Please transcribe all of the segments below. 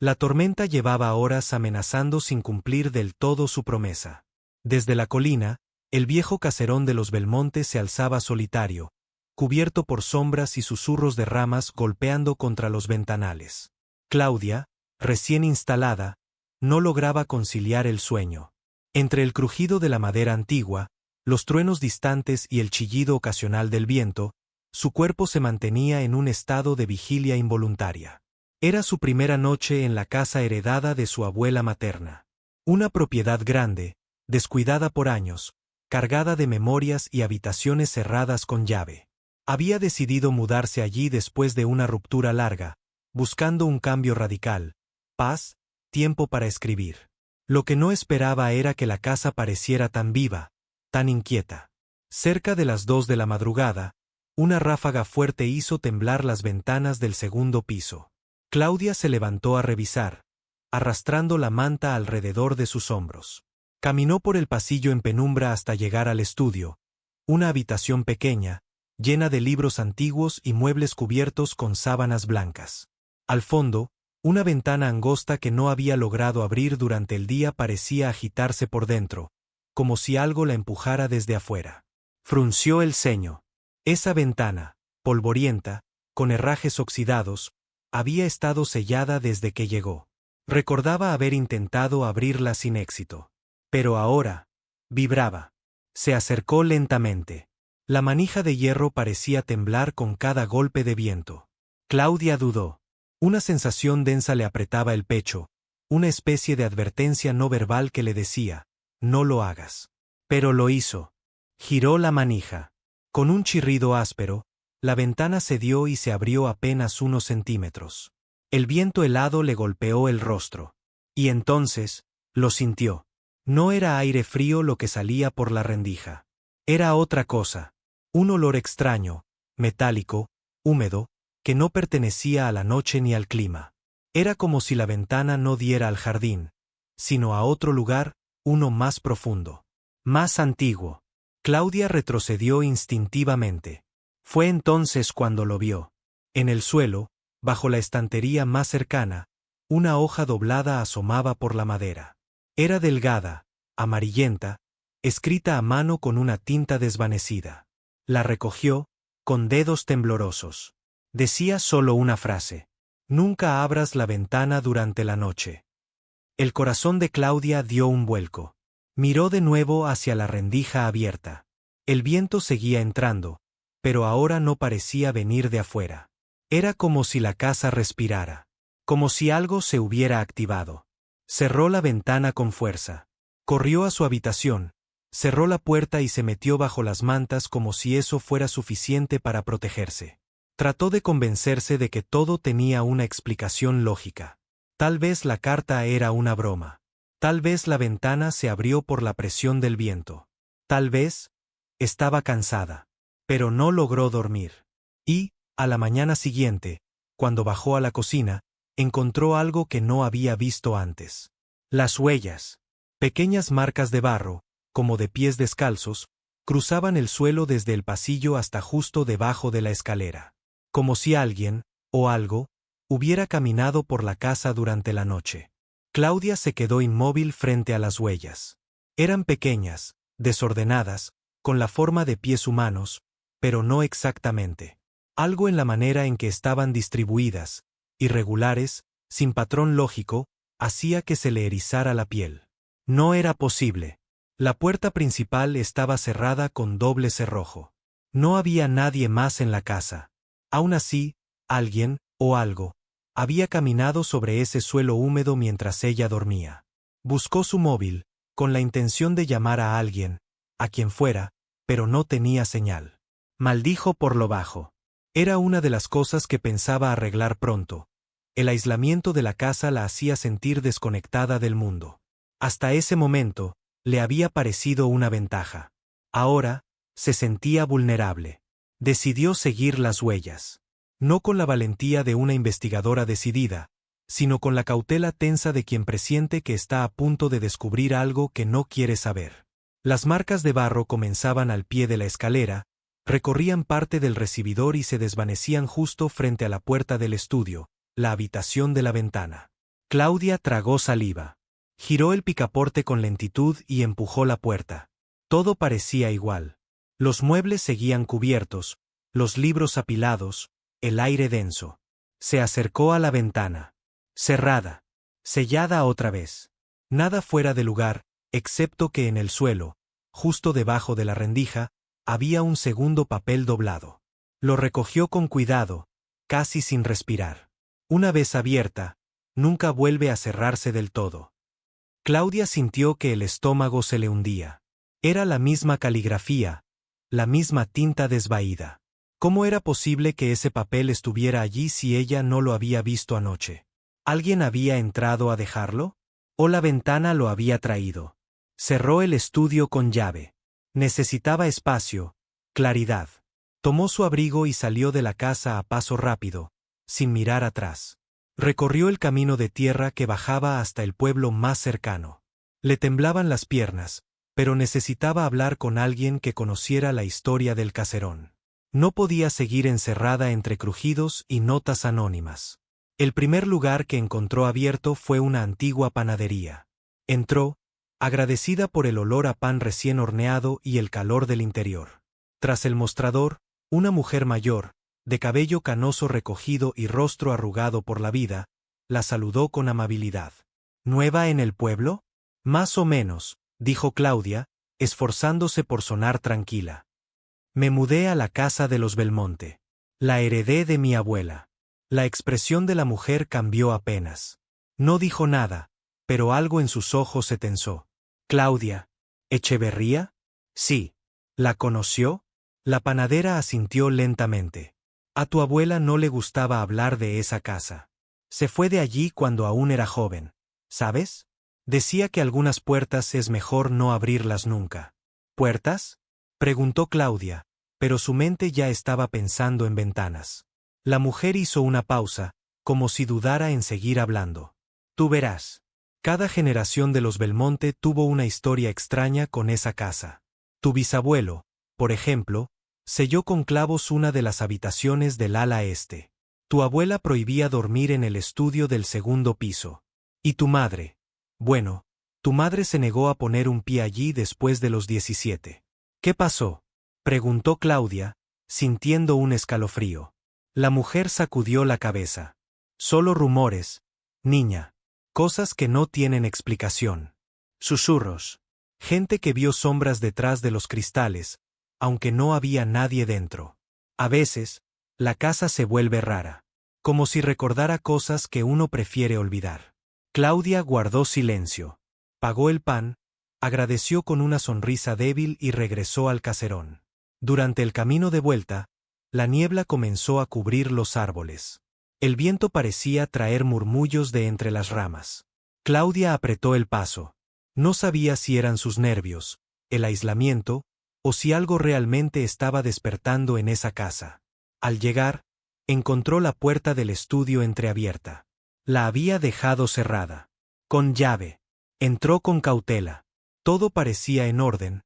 La tormenta llevaba horas amenazando sin cumplir del todo su promesa. Desde la colina, el viejo caserón de los Belmonte se alzaba solitario, cubierto por sombras y susurros de ramas golpeando contra los ventanales. Claudia, recién instalada, no lograba conciliar el sueño. Entre el crujido de la madera antigua, los truenos distantes y el chillido ocasional del viento, su cuerpo se mantenía en un estado de vigilia involuntaria. Era su primera noche en la casa heredada de su abuela materna. Una propiedad grande, descuidada por años, cargada de memorias y habitaciones cerradas con llave. Había decidido mudarse allí después de una ruptura larga, buscando un cambio radical, paz, tiempo para escribir. Lo que no esperaba era que la casa pareciera tan viva, tan inquieta. Cerca de las 2 de la madrugada, una ráfaga fuerte hizo temblar las ventanas del segundo piso. Claudia se levantó a revisar, arrastrando la manta alrededor de sus hombros. Caminó por el pasillo en penumbra hasta llegar al estudio, una habitación pequeña, llena de libros antiguos y muebles cubiertos con sábanas blancas. Al fondo, una ventana angosta que no había logrado abrir durante el día parecía agitarse por dentro, como si algo la empujara desde afuera. Frunció el ceño. Esa ventana, polvorienta, con herrajes oxidados, había estado sellada desde que llegó. Recordaba haber intentado abrirla sin éxito. Pero ahora, vibraba. Se acercó lentamente. La manija de hierro parecía temblar con cada golpe de viento. Claudia dudó. Una sensación densa le apretaba el pecho, una especie de advertencia no verbal que le decía, no lo hagas. Pero lo hizo. Giró la manija. Con un chirrido áspero, la ventana cedió y se abrió apenas unos centímetros. El viento helado le golpeó el rostro. Y entonces, lo sintió. No era aire frío lo que salía por la rendija. Era otra cosa. Un olor extraño, metálico, húmedo, que no pertenecía a la noche ni al clima. Era como si la ventana no diera al jardín, sino a otro lugar, uno más profundo. Más antiguo. Claudia retrocedió instintivamente. Fue entonces cuando lo vio. En el suelo, bajo la estantería más cercana, una hoja doblada asomaba por la madera. Era delgada, amarillenta, escrita a mano con una tinta desvanecida. La recogió, con dedos temblorosos. Decía solo una frase. Nunca abras la ventana durante la noche. El corazón de Claudia dio un vuelco. Miró de nuevo hacia la rendija abierta. El viento seguía entrando, pero ahora no parecía venir de afuera. Era como si la casa respirara. Como si algo se hubiera activado. Cerró la ventana con fuerza. Corrió a su habitación, cerró la puerta y se metió bajo las mantas como si eso fuera suficiente para protegerse. Trató de convencerse de que todo tenía una explicación lógica. Tal vez la carta era una broma. Tal vez la ventana se abrió por la presión del viento. Tal vez estaba cansada. Pero no logró dormir. Y, a la mañana siguiente, cuando bajó a la cocina, encontró algo que no había visto antes. Las huellas. Pequeñas marcas de barro, como de pies descalzos, cruzaban el suelo desde el pasillo hasta justo debajo de la escalera. Como si alguien, o algo, hubiera caminado por la casa durante la noche. Claudia se quedó inmóvil frente a las huellas. Eran pequeñas, desordenadas, con la forma de pies humanos, pero no exactamente. Algo en la manera en que estaban distribuidas, irregulares, sin patrón lógico, hacía que se le erizara la piel. No era posible. La puerta principal estaba cerrada con doble cerrojo. No había nadie más en la casa. Aún así, alguien, o algo, había caminado sobre ese suelo húmedo mientras ella dormía. Buscó su móvil, con la intención de llamar a alguien, a quien fuera, pero no tenía señal. Maldijo por lo bajo. Era una de las cosas que pensaba arreglar pronto. El aislamiento de la casa la hacía sentir desconectada del mundo. Hasta ese momento, le había parecido una ventaja. Ahora, se sentía vulnerable. Decidió seguir las huellas. No con la valentía de una investigadora decidida, sino con la cautela tensa de quien presiente que está a punto de descubrir algo que no quiere saber. Las marcas de barro comenzaban al pie de la escalera, recorrían parte del recibidor y se desvanecían justo frente a la puerta del estudio, la habitación de la ventana. Claudia tragó saliva. Giró el picaporte con lentitud y empujó la puerta. Todo parecía igual. Los muebles seguían cubiertos, los libros apilados, el aire denso. Se acercó a la ventana. Cerrada. Sellada otra vez. Nada fuera de lugar, excepto que en el suelo, justo debajo de la rendija, había un segundo papel doblado. Lo recogió con cuidado, casi sin respirar. Una vez abierta, nunca vuelve a cerrarse del todo. Claudia sintió que el estómago se le hundía. Era la misma caligrafía, la misma tinta desvaída. ¿Cómo era posible que ese papel estuviera allí si ella no lo había visto anoche? ¿Alguien había entrado a dejarlo? ¿O la ventana lo había traído? Cerró el estudio con llave. Necesitaba espacio, claridad. Tomó su abrigo y salió de la casa a paso rápido, sin mirar atrás. Recorrió el camino de tierra que bajaba hasta el pueblo más cercano. Le temblaban las piernas, pero necesitaba hablar con alguien que conociera la historia del caserón. No podía seguir encerrada entre crujidos y notas anónimas. El primer lugar que encontró abierto fue una antigua panadería. Entró, agradecida por el olor a pan recién horneado y el calor del interior. Tras el mostrador, una mujer mayor, de cabello canoso recogido y rostro arrugado por la vida, la saludó con amabilidad. ¿Nueva en el pueblo? Más o menos, dijo Claudia, esforzándose por sonar tranquila. Me mudé a la casa de los Belmonte. La heredé de mi abuela. La expresión de la mujer cambió apenas. No dijo nada, pero algo en sus ojos se tensó. Claudia. ¿Echeverría? Sí. ¿La conoció? La panadera asintió lentamente. A tu abuela no le gustaba hablar de esa casa. Se fue de allí cuando aún era joven, ¿sabes? Decía que algunas puertas es mejor no abrirlas nunca. ¿Puertas? Preguntó Claudia, pero su mente ya estaba pensando en ventanas. La mujer hizo una pausa, como si dudara en seguir hablando. Tú verás. Cada generación de los Belmonte tuvo una historia extraña con esa casa. Tu bisabuelo, por ejemplo, selló con clavos una de las habitaciones del ala este. Tu abuela prohibía dormir en el estudio del segundo piso. ¿Y tu madre? Bueno, tu madre se negó a poner un pie allí después de los 17. ¿Qué pasó? Preguntó Claudia, sintiendo un escalofrío. La mujer sacudió la cabeza. Solo rumores, niña. Cosas que no tienen explicación. Susurros. Gente que vio sombras detrás de los cristales, aunque no había nadie dentro. A veces, la casa se vuelve rara. Como si recordara cosas que uno prefiere olvidar. Claudia guardó silencio. Pagó el pan, agradeció con una sonrisa débil y regresó al caserón. Durante el camino de vuelta, la niebla comenzó a cubrir los árboles. El viento parecía traer murmullos de entre las ramas. Claudia apretó el paso. No sabía si eran sus nervios, el aislamiento, o si algo realmente estaba despertando en esa casa. Al llegar, encontró la puerta del estudio entreabierta. La había dejado cerrada. Con llave. Entró con cautela. Todo parecía en orden,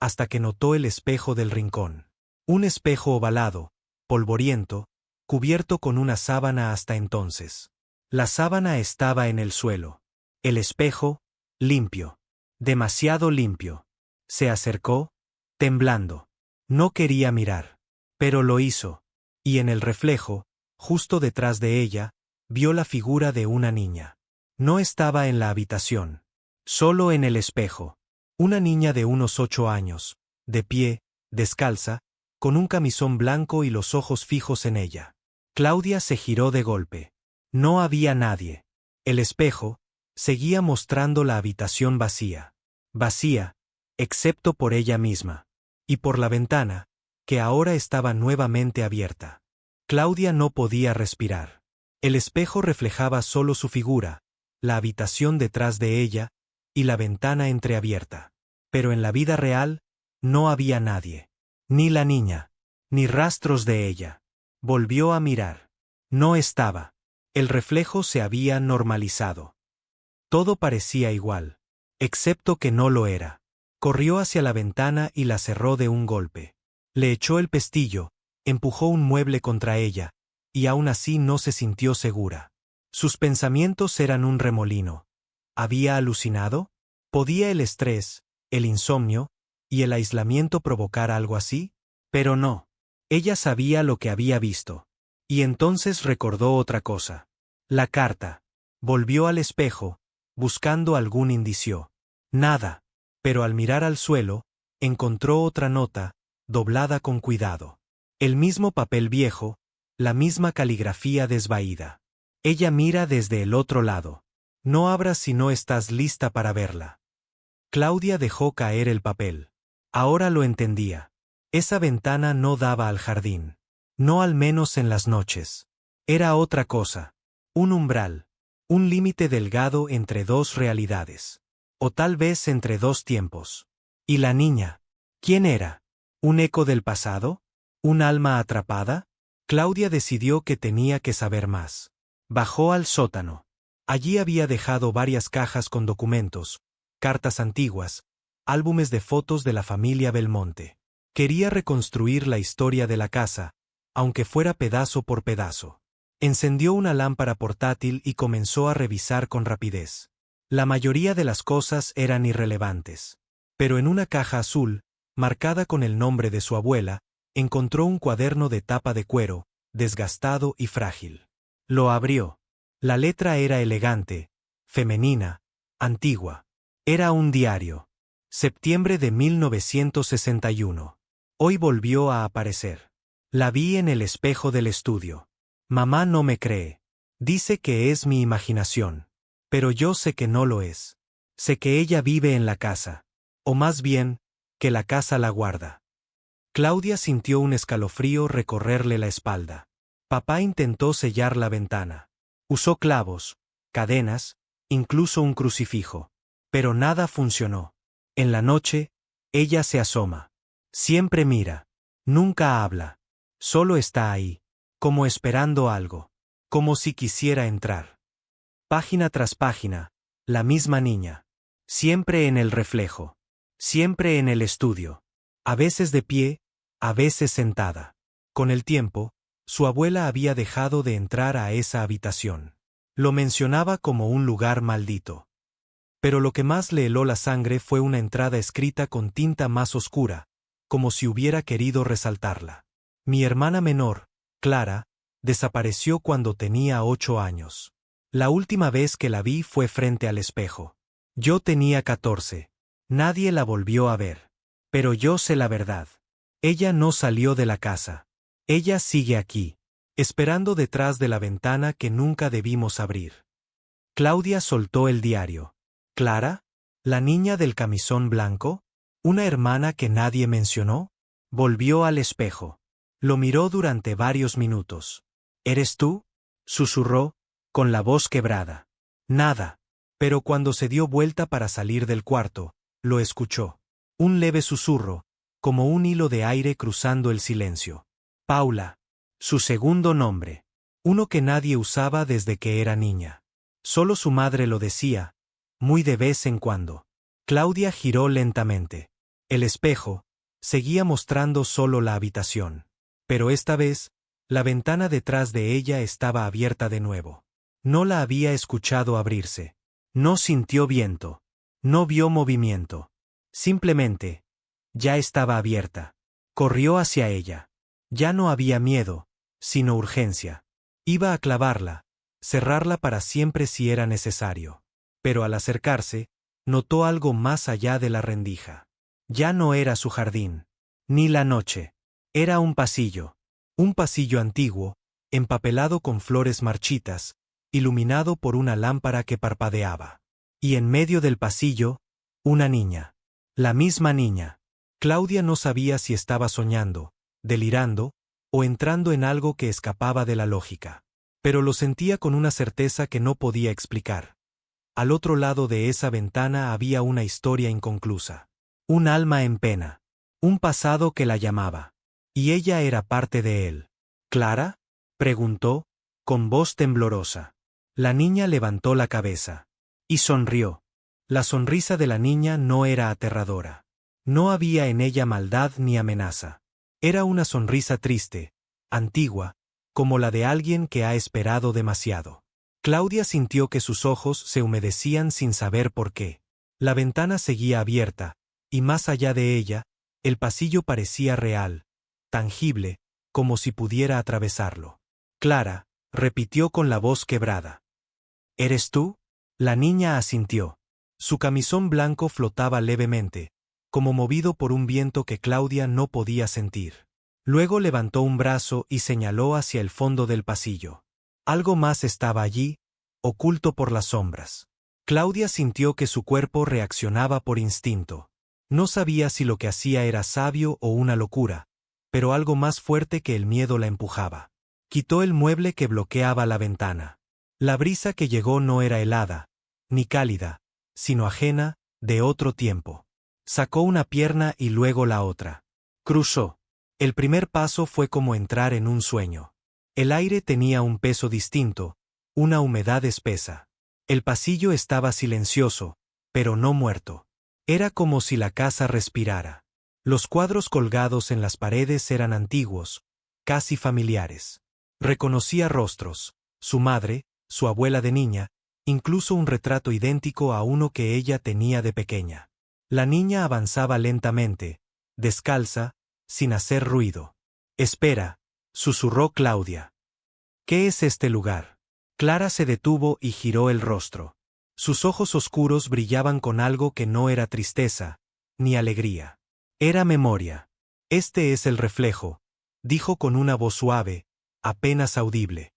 hasta que notó el espejo del rincón. Un espejo ovalado, polvoriento, cubierto con una sábana hasta entonces. La sábana estaba en el suelo. El espejo, limpio. Demasiado limpio. Se acercó, temblando. No quería mirar. Pero lo hizo. Y en el reflejo, justo detrás de ella, vio la figura de una niña. No estaba en la habitación. Solo en el espejo. Una niña de unos 8 años, de pie, descalza, con un camisón blanco y los ojos fijos en ella. Claudia se giró de golpe. No había nadie. El espejo seguía mostrando la habitación vacía. Vacía, excepto por ella misma. Y por la ventana, que ahora estaba nuevamente abierta. Claudia no podía respirar. El espejo reflejaba solo su figura, la habitación detrás de ella, y la ventana entreabierta. Pero en la vida real, no había nadie. Ni la niña, ni rastros de ella. Volvió a mirar. No estaba. El reflejo se había normalizado. Todo parecía igual, excepto que no lo era. Corrió hacia la ventana y la cerró de un golpe. Le echó el pestillo, empujó un mueble contra ella, y aún así no se sintió segura. Sus pensamientos eran un remolino. ¿Había alucinado? ¿Podía el estrés, el insomnio y el aislamiento provocar algo así? Pero no. Ella sabía lo que había visto. Y entonces recordó otra cosa. La carta. Volvió al espejo, buscando algún indicio. Nada. Pero al mirar al suelo, encontró otra nota, doblada con cuidado. El mismo papel viejo, la misma caligrafía desvaída. Ella mira desde el otro lado. No abras si no estás lista para verla. Claudia dejó caer el papel. Ahora lo entendía. Esa ventana no daba al jardín. No al menos en las noches. Era otra cosa. Un umbral. Un límite delgado entre dos realidades. O tal vez entre dos tiempos. ¿Y la niña? ¿Quién era? ¿Un eco del pasado? ¿Un alma atrapada? Claudia decidió que tenía que saber más. Bajó al sótano. Allí había dejado varias cajas con documentos, cartas antiguas, álbumes de fotos de la familia Belmonte. Quería reconstruir la historia de la casa, aunque fuera pedazo por pedazo. Encendió una lámpara portátil y comenzó a revisar con rapidez. La mayoría de las cosas eran irrelevantes. Pero en una caja azul, marcada con el nombre de su abuela, encontró un cuaderno de tapa de cuero, desgastado y frágil. Lo abrió. La letra era elegante, femenina, antigua. Era un diario. Septiembre de 1961. Hoy volvió a aparecer. La vi en el espejo del estudio. Mamá no me cree. Dice que es mi imaginación. Pero yo sé que no lo es. Sé que ella vive en la casa. O más bien, que la casa la guarda. Claudia sintió un escalofrío recorrerle la espalda. Papá intentó sellar la ventana. Usó clavos, cadenas, incluso un crucifijo. Pero nada funcionó. En la noche, ella se asoma. Siempre mira. Nunca habla. Solo está ahí. Como esperando algo. Como si quisiera entrar. Página tras página, la misma niña. Siempre en el reflejo. Siempre en el estudio. A veces de pie, a veces sentada. Con el tiempo, su abuela había dejado de entrar a esa habitación. Lo mencionaba como un lugar maldito. Pero lo que más le heló la sangre fue una entrada escrita con tinta más oscura, como si hubiera querido resaltarla. Mi hermana menor, Clara, desapareció cuando tenía 8 años. La última vez que la vi fue frente al espejo. Yo tenía 14. Nadie la volvió a ver. Pero yo sé la verdad. Ella no salió de la casa. Ella sigue aquí, esperando detrás de la ventana que nunca debimos abrir. Claudia soltó el diario. ¿Clara? ¿La niña del camisón blanco? ¿Una hermana que nadie mencionó? Volvió al espejo. Lo miró durante varios minutos. ¿Eres tú?, susurró, con la voz quebrada. Nada. Pero cuando se dio vuelta para salir del cuarto, lo escuchó. Un leve susurro, como un hilo de aire cruzando el silencio. Paula. Su segundo nombre. Uno que nadie usaba desde que era niña. Solo su madre lo decía, muy de vez en cuando. Claudia giró lentamente. El espejo seguía mostrando solo la habitación. Pero esta vez, la ventana detrás de ella estaba abierta de nuevo. No la había escuchado abrirse. No sintió viento. No vio movimiento. Simplemente, ya estaba abierta. Corrió hacia ella. Ya no había miedo, sino urgencia. Iba a clavarla, cerrarla para siempre si era necesario. Pero al acercarse, notó algo más allá de la rendija. Ya no era su jardín, ni la noche. Era un pasillo antiguo, empapelado con flores marchitas, iluminado por una lámpara que parpadeaba. Y en medio del pasillo, una niña. La misma niña. Claudia no sabía si estaba soñando, delirando, o entrando en algo que escapaba de la lógica. Pero lo sentía con una certeza que no podía explicar. Al otro lado de esa ventana había una historia inconclusa. Un alma en pena. Un pasado que la llamaba. Y ella era parte de él. ¿Clara?, preguntó, con voz temblorosa. La niña levantó la cabeza. Y sonrió. La sonrisa de la niña no era aterradora. No había en ella maldad ni amenaza. Era una sonrisa triste, antigua, como la de alguien que ha esperado demasiado. Claudia sintió que sus ojos se humedecían sin saber por qué. La ventana seguía abierta, y más allá de ella, el pasillo parecía real, tangible, como si pudiera atravesarlo. Clara, repitió con la voz quebrada. ¿Eres tú? La niña asintió. Su camisón blanco flotaba levemente, como movido por un viento que Claudia no podía sentir. Luego levantó un brazo y señaló hacia el fondo del pasillo. Algo más estaba allí, oculto por las sombras. Claudia sintió que su cuerpo reaccionaba por instinto. No sabía si lo que hacía era sabio o una locura, pero algo más fuerte que el miedo la empujaba. Quitó el mueble que bloqueaba la ventana. La brisa que llegó no era helada, ni cálida, sino ajena, de otro tiempo. Sacó una pierna y luego la otra. Cruzó. El primer paso fue como entrar en un sueño. El aire tenía un peso distinto, una humedad espesa. El pasillo estaba silencioso, pero no muerto. Era como si la casa respirara. Los cuadros colgados en las paredes eran antiguos, casi familiares. Reconocía rostros, su madre, su abuela de niña, incluso un retrato idéntico a uno que ella tenía de pequeña. La niña avanzaba lentamente, descalza, sin hacer ruido. «Espera», susurró Claudia. «¿Qué es este lugar?» Clara se detuvo y giró el rostro. Sus ojos oscuros brillaban con algo que no era tristeza, ni alegría. Era memoria. «Este es el reflejo», dijo con una voz suave, apenas audible.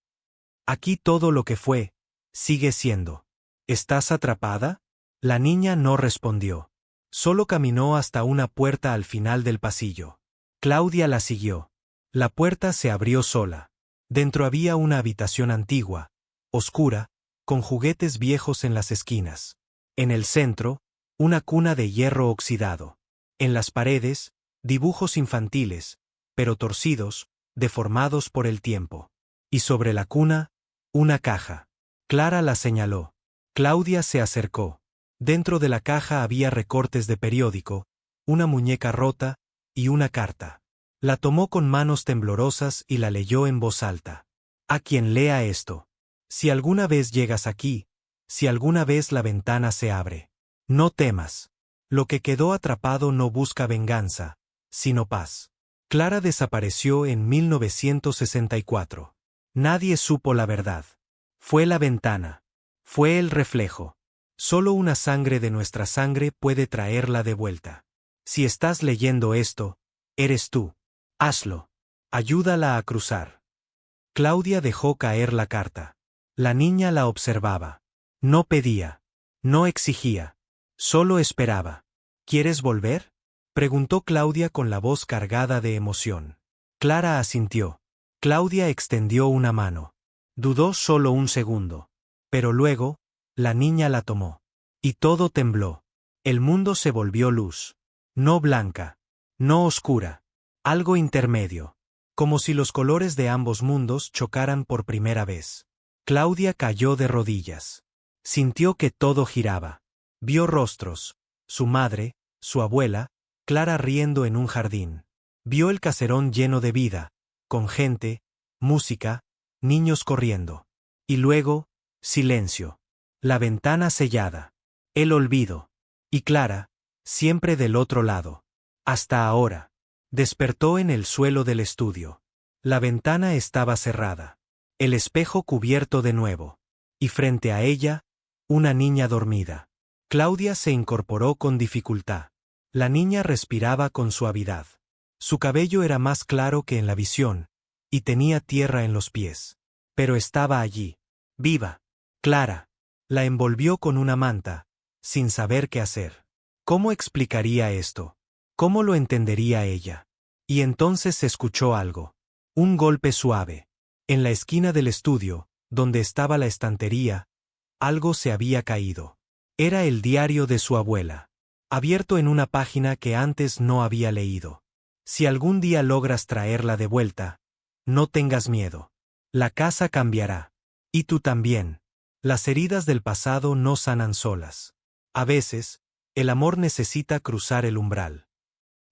«Aquí todo lo que fue, sigue siendo». «¿Estás atrapada?» La niña no respondió. Solo caminó hasta una puerta al final del pasillo. Claudia la siguió. La puerta se abrió sola. Dentro había una habitación antigua, oscura, con juguetes viejos en las esquinas. En el centro, una cuna de hierro oxidado. En las paredes, dibujos infantiles, pero torcidos, deformados por el tiempo. Y sobre la cuna, una caja. Clara la señaló. Claudia se acercó. Dentro de la caja había recortes de periódico, una muñeca rota y una carta. La tomó con manos temblorosas y la leyó en voz alta. «A quien lea esto. Si alguna vez llegas aquí, si alguna vez la ventana se abre, no temas. Lo que quedó atrapado no busca venganza, sino paz». Clara desapareció en 1964. Nadie supo la verdad. Fue la ventana. Fue el reflejo. Solo una sangre de nuestra sangre puede traerla de vuelta. Si estás leyendo esto, eres tú. Hazlo. Ayúdala a cruzar. Claudia dejó caer la carta. La niña la observaba. No pedía. No exigía. Solo esperaba. ¿Quieres volver?, preguntó Claudia con la voz cargada de emoción. Clara asintió. Claudia extendió una mano. Dudó solo un segundo. Pero luego, la niña la tomó. Y todo tembló. El mundo se volvió luz. No blanca. No oscura. Algo intermedio. Como si los colores de ambos mundos chocaran por primera vez. Claudia cayó de rodillas. Sintió que todo giraba. Vio rostros. Su madre, su abuela, Clara riendo en un jardín. Vio el caserón lleno de vida, con gente, música, niños corriendo. Y luego, silencio. La ventana sellada. El olvido. Y Clara, siempre del otro lado. Hasta ahora. Despertó en el suelo del estudio. La ventana estaba cerrada. El espejo cubierto de nuevo. Y frente a ella, una niña dormida. Claudia se incorporó con dificultad. La niña respiraba con suavidad. Su cabello era más claro que en la visión, y tenía tierra en los pies. Pero estaba allí. Viva. Clara. La envolvió con una manta, sin saber qué hacer. ¿Cómo explicaría esto? ¿Cómo lo entendería ella? Y entonces se escuchó algo. Un golpe suave. En la esquina del estudio, donde estaba la estantería, algo se había caído. Era el diario de su abuela, abierto en una página que antes no había leído. Si algún día logras traerla de vuelta, no tengas miedo. La casa cambiará. Y tú también. Las heridas del pasado no sanan solas. A veces, el amor necesita cruzar el umbral.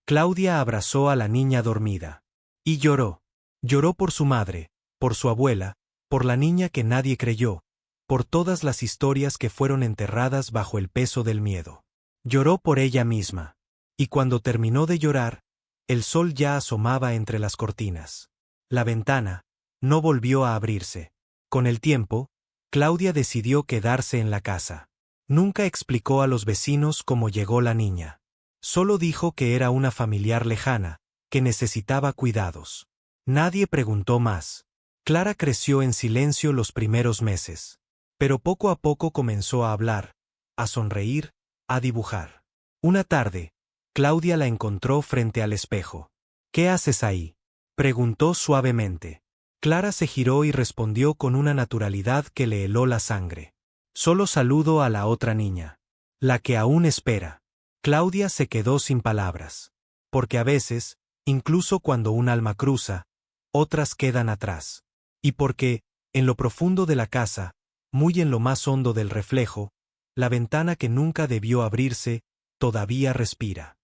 Claudia abrazó a la niña dormida. Y lloró. Lloró por su madre, por su abuela, por la niña que nadie creyó, por todas las historias que fueron enterradas bajo el peso del miedo. Lloró por ella misma. Y cuando terminó de llorar, el sol ya asomaba entre las cortinas. La ventana no volvió a abrirse. Con el tiempo, Claudia decidió quedarse en la casa. Nunca explicó a los vecinos cómo llegó la niña. Solo dijo que era una familiar lejana, que necesitaba cuidados. Nadie preguntó más. Clara creció en silencio los primeros meses. Pero poco a poco comenzó a hablar, a sonreír, a dibujar. Una tarde, Claudia la encontró frente al espejo. «¿Qué haces ahí?», preguntó suavemente. Clara se giró y respondió con una naturalidad que le heló la sangre. «Solo saludo a la otra niña. La que aún espera». Claudia se quedó sin palabras. Porque a veces, incluso cuando un alma cruza, otras quedan atrás. Y porque, en lo profundo de la casa, muy en lo más hondo del reflejo, la ventana que nunca debió abrirse, todavía respira.